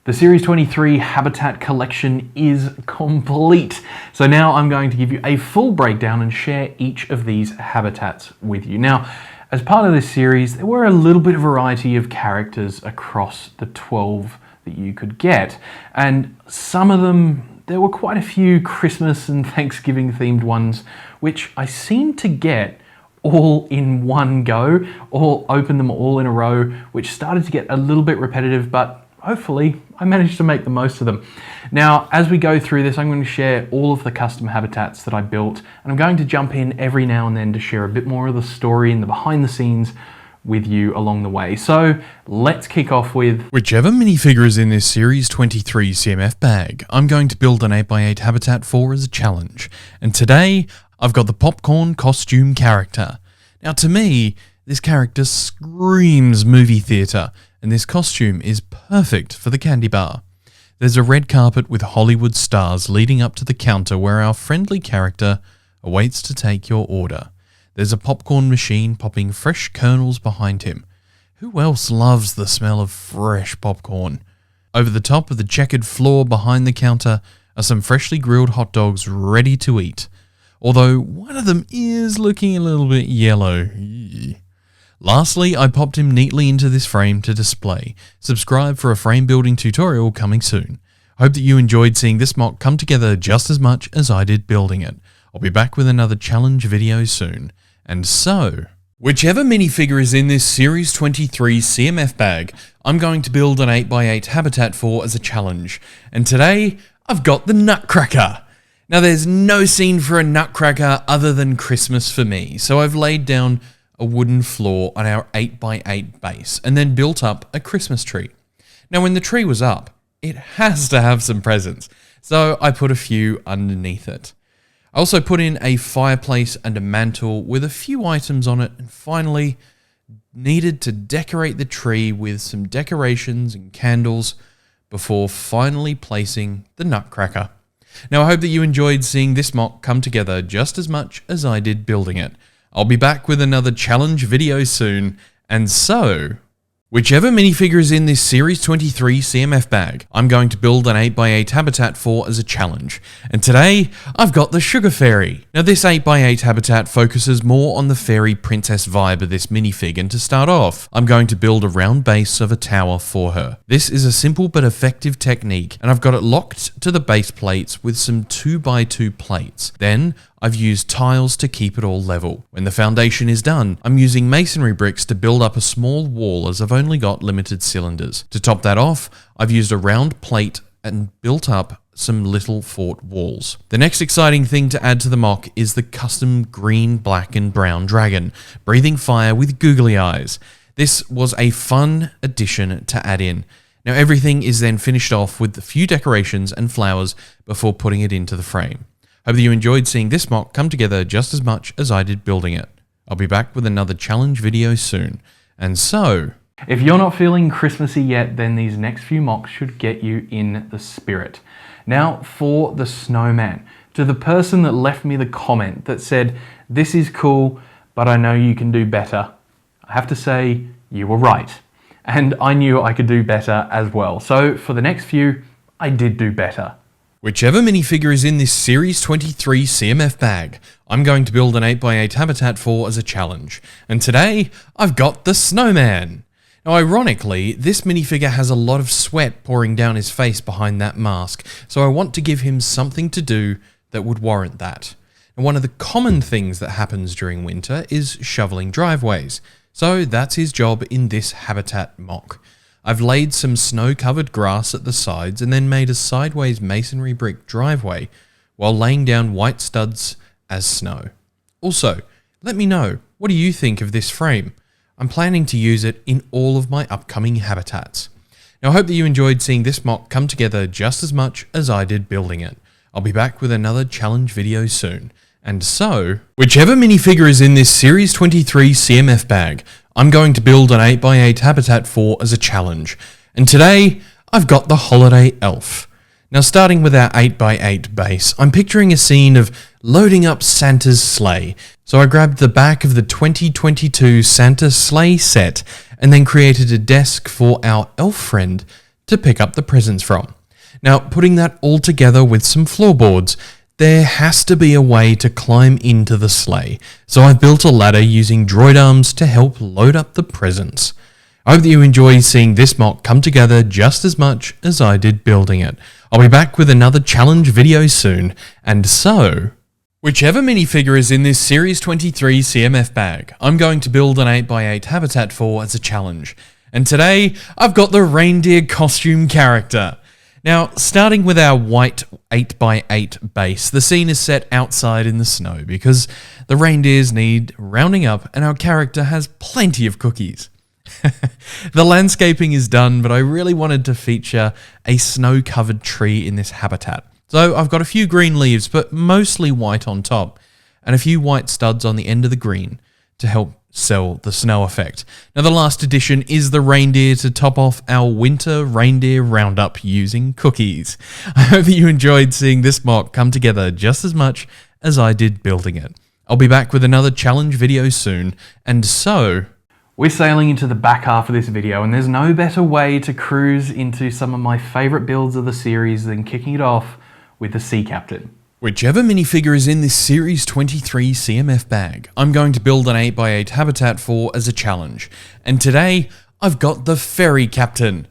The Series 23 Habitat collection is complete. So now I'm going to give you a full breakdown and share each of these habitats with you. Now, as part of this series, there were a little bit of variety of characters across the 12 that you could get. And some of them, there were quite a few Christmas and Thanksgiving themed ones, which I seemed to get all in one go, or open them all in a row, which started to get a little bit repetitive, but hopefully I managed to make the most of them. Now, as we go through this, I'm going to share all of the custom habitats that I built, and I'm going to jump in every now and then to share a bit more of the story and the behind the scenes with you along the way. So let's kick off with whichever minifigure is in this Series 23 CMF bag, I'm going to build an 8x8 habitat for as a challenge. And today, I've got the popcorn costume character. Now to me, this character screams movie theatre, and this costume is perfect for the candy bar. There's a red carpet with Hollywood stars leading up to the counter where our friendly character awaits to take your order. There's a popcorn machine popping fresh kernels behind him. Who else loves the smell of fresh popcorn? Over the top of the checkered floor behind the counter are some freshly grilled hot dogs ready to eat. Although one of them is looking a little bit yellow. Lastly, I popped him neatly into this frame to display. Subscribe for a frame building tutorial coming soon. Hope that you enjoyed seeing this mock come together just as much as I did building it. I'll be back with another challenge video soon. And so, whichever minifigure is in this Series 23 CMF bag, I'm going to build an 8x8 habitat for as a challenge. And today, I've got the Nutcracker. Now there's no scene for a Nutcracker other than Christmas for me, so I've laid down a wooden floor on our 8x8 base and then built up a Christmas tree. Now when the tree was up, it has to have some presents, so I put a few underneath it. I also put in a fireplace and a mantle with a few items on it, and finally needed to decorate the tree with some decorations and candles before finally placing the Nutcracker. Now I hope that you enjoyed seeing this mock come together just as much as I did building it. I'll be back with another challenge video soon, and so, whichever minifigure is in this Series 23 CMF bag, I'm going to build an 8x8 habitat for as a challenge. And today, I've got the Sugar Fairy. Now this 8x8 habitat focuses more on the fairy princess vibe of this minifig, and to start off, I'm going to build a round base of a tower for her. This is a simple but effective technique, and I've got it locked to the base plates with some 2x2 plates. Then, I've used tiles to keep it all level. When the foundation is done, I'm using masonry bricks to build up a small wall as I've only got limited cylinders. To top that off, I've used a round plate and built up some little fort walls. The next exciting thing to add to the mock is the custom green, black and brown dragon, breathing fire with googly eyes. This was a fun addition to add in. Now everything is then finished off with a few decorations and flowers before putting it into the frame. Hope that you enjoyed seeing this mock come together just as much as I did building it. I'll be back with another challenge video soon. And so, if you're not feeling Christmassy yet, then these next few mocks should get you in the spirit. Now for the snowman. To the person that left me the comment that said, "This is cool, but I know you can do better," I have to say, you were right. And I knew I could do better as well. So for the next few, I did do better. Whichever minifigure is in this Series 23 CMF bag, I'm going to build an 8x8 habitat for as a challenge. And today, I've got the snowman. Now ironically, this minifigure has a lot of sweat pouring down his face behind that mask, so I want to give him something to do that would warrant that. And one of the common things that happens during winter is shoveling driveways, so that's his job in this habitat mock. I've laid some snow-covered grass at the sides and then made a sideways masonry brick driveway while laying down white studs as snow. Also, let me know, what do you think of this frame? I'm planning to use it in all of my upcoming habitats. Now I hope that you enjoyed seeing this mock come together just as much as I did building it. I'll be back with another challenge video soon. And so, whichever minifigure is in this Series 23 CMF bag, I'm going to build an 8x8 habitat for as a challenge. And today, I've got the Holiday Elf. Now starting with our 8x8 base, I'm picturing a scene of loading up Santa's sleigh. So I grabbed the back of the 2022 Santa sleigh set and then created a desk for our elf friend to pick up the presents from. Now, putting that all together with some floorboards, there has to be a way to climb into the sleigh, so I've built a ladder using droid arms to help load up the presents. I hope that you enjoy seeing this mock come together just as much as I did building it. I'll be back with another challenge video soon, and so, whichever minifigure is in this Series 23 CMF bag, I'm going to build an 8x8 habitat for as a challenge. And today, I've got the reindeer costume character. Now, starting with our white 8x8 base, the scene is set outside in the snow because the reindeers need rounding up and our character has plenty of cookies. The landscaping is done, but I really wanted to feature a snow-covered tree in this habitat. So I've got a few green leaves, but mostly white on top, and a few white studs on the end of the green to help sell the snow effect. Now, the last addition is the reindeer to top off our winter reindeer roundup using cookies. I hope that you enjoyed seeing this mock come together just as much as I did building it. I'll be back with another challenge video soon, and so, we're sailing into the back half of this video, and there's no better way to cruise into some of my favourite builds of the series than kicking it off with the Sea Captain. Whichever minifigure is in this Series 23 CMF bag, I'm going to build an 8x8 habitat for as a challenge. And today, I've got the Ferry Captain.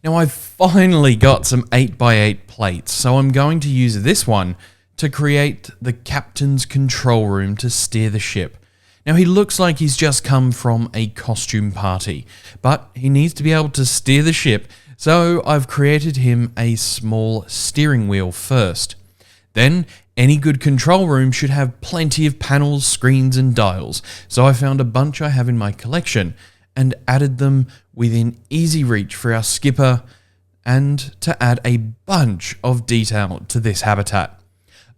Now, I've finally got some 8x8 plates, so I'm going to use this one to create the captain's control room to steer the ship. Now, he looks like he's just come from a costume party, but he needs to be able to steer the ship, so I've created him a small steering wheel first. Then, any good control room should have plenty of panels, screens, and dials, so I found a bunch I have in my collection and added them within easy reach for our skipper and to add a bunch of detail to this habitat.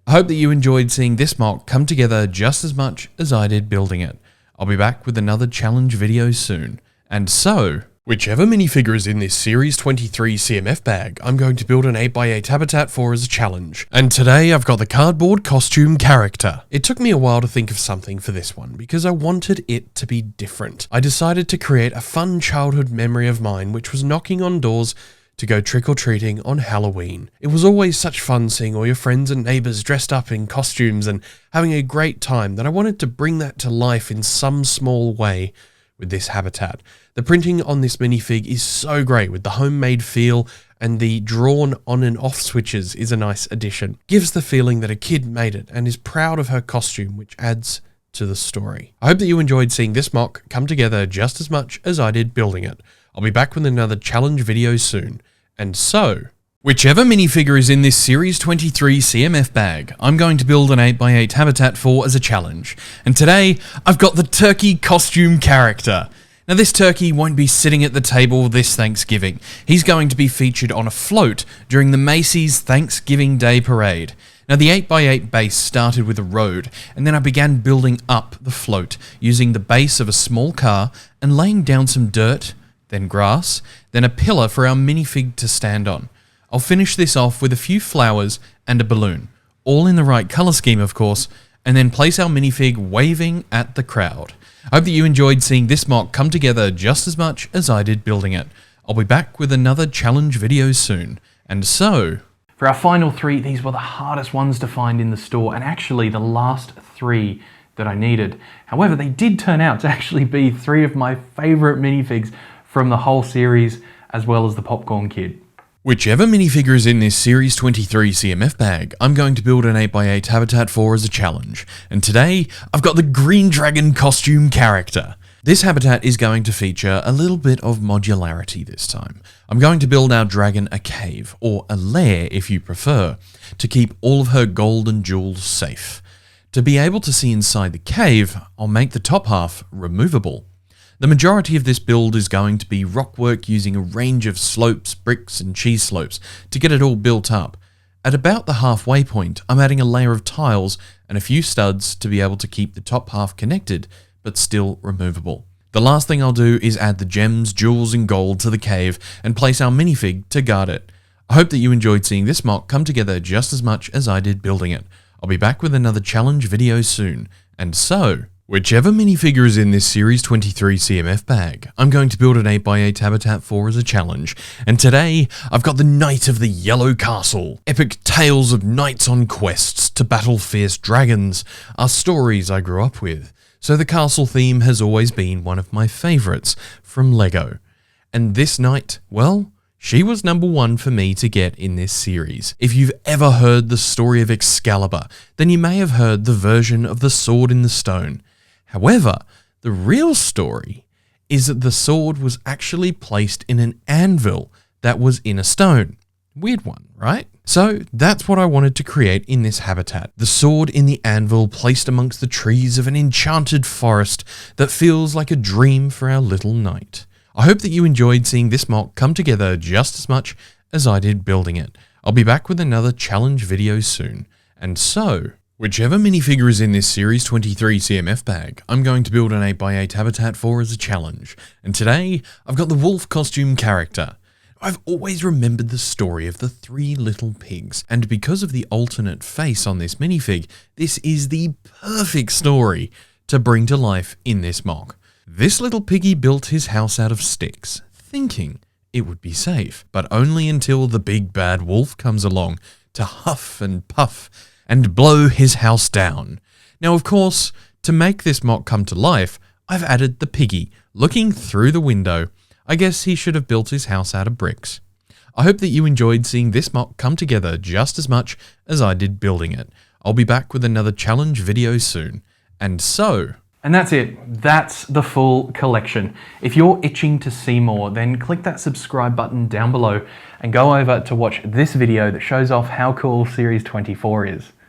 I hope that you enjoyed seeing this mock come together just as much as I did building it. I'll be back with another challenge video soon. And so, whichever minifigure is in this Series 23 CMF bag, I'm going to build an 8x8 habitat for as a challenge. And today I've got the cardboard costume character. It took me a while to think of something for this one because I wanted it to be different. I decided to create a fun childhood memory of mine, which was knocking on doors to go trick-or-treating on Halloween. It was always such fun seeing all your friends and neighbours dressed up in costumes and having a great time that I wanted to bring that to life in some small way with this habitat. The printing on this minifig is so great with the homemade feel, and the drawn on and off switches is a nice addition. Gives the feeling that a kid made it and is proud of her costume, which adds to the story. I hope that you enjoyed seeing this mock come together just as much as I did building it. I'll be back with another challenge video soon. And so, whichever minifigure is in this Series 23 CMF bag, I'm going to build an 8x8 habitat for as a challenge. And today, I've got the turkey costume character. Now, this turkey won't be sitting at the table this Thanksgiving. He's going to be featured on a float during the Macy's Thanksgiving Day Parade. Now, the 8x8 base started with a road, and then I began building up the float using the base of a small car and laying down some dirt, then grass, then a pillar for our minifig to stand on. I'll finish this off with a few flowers and a balloon, all in the right colour scheme of course, and then place our minifig waving at the crowd. I hope that you enjoyed seeing this mock come together just as much as I did building it. I'll be back with another challenge video soon. And so, for our final three, these were the hardest ones to find in the store, and actually the last three that I needed. However, they did turn out to actually be three of my favourite minifigs from the whole series, as well as the Popcorn Kid. whichever minifigure is in this Series 23 CMF bag, I'm going to build an 8x8 habitat for as a challenge. And today, I've got the Green Dragon costume character. This habitat is going to feature a little bit of modularity this time. I'm going to build our dragon a cave, or a lair if you prefer, to keep all of her gold and jewels safe. To be able to see inside the cave, I'll make the top half removable. The majority of this build is going to be rockwork using a range of slopes, bricks and cheese slopes to get it all built up. At about the halfway point, I'm adding a layer of tiles and a few studs to be able to keep the top half connected, but still removable. The last thing I'll do is add the gems, jewels and gold to the cave and place our minifig to guard it. I hope that you enjoyed seeing this mock come together just as much as I did building it. I'll be back with another challenge video soon. And so, Whichever minifigure is in this Series 23 CMF bag, I'm going to build an 8x8 habitat for as a challenge, and today I've got the Knight of the Yellow Castle. Epic tales of knights on quests to battle fierce dragons are stories I grew up with, so the castle theme has always been one of my favourites from LEGO. And this knight, well, she was number one for me to get in this series. If you've ever heard the story of Excalibur, then you may have heard the version of the sword in the stone. However, the real story is that the sword was actually placed in an anvil that was in a stone. Weird one, right? So that's what I wanted to create in this habitat. The sword in the anvil placed amongst the trees of an enchanted forest that feels like a dream for our little knight. I hope that you enjoyed seeing this mock come together just as much as I did building it. I'll be back with another challenge video soon. And so, whichever minifigure is in this Series 23 CMF bag, I'm going to build an 8x8 habitat for as a challenge. And today, I've got the wolf costume character. I've always remembered the story of the three little pigs, and because of the alternate face on this minifig, this is the perfect story to bring to life in this mock. This little piggy built his house out of sticks, thinking it would be safe, but only until the big bad wolf comes along to huff and puff and blow his house down. Now, of course, to make this mock come to life, I've added the piggy looking through the window. I guess he should have built his house out of bricks. I hope that you enjoyed seeing this mock come together just as much as I did building it. I'll be back with another challenge video soon. And so... And that's it. That's the full collection. If you're itching to see more, then click that subscribe button down below and go over to watch this video that shows off how cool Series 24 is.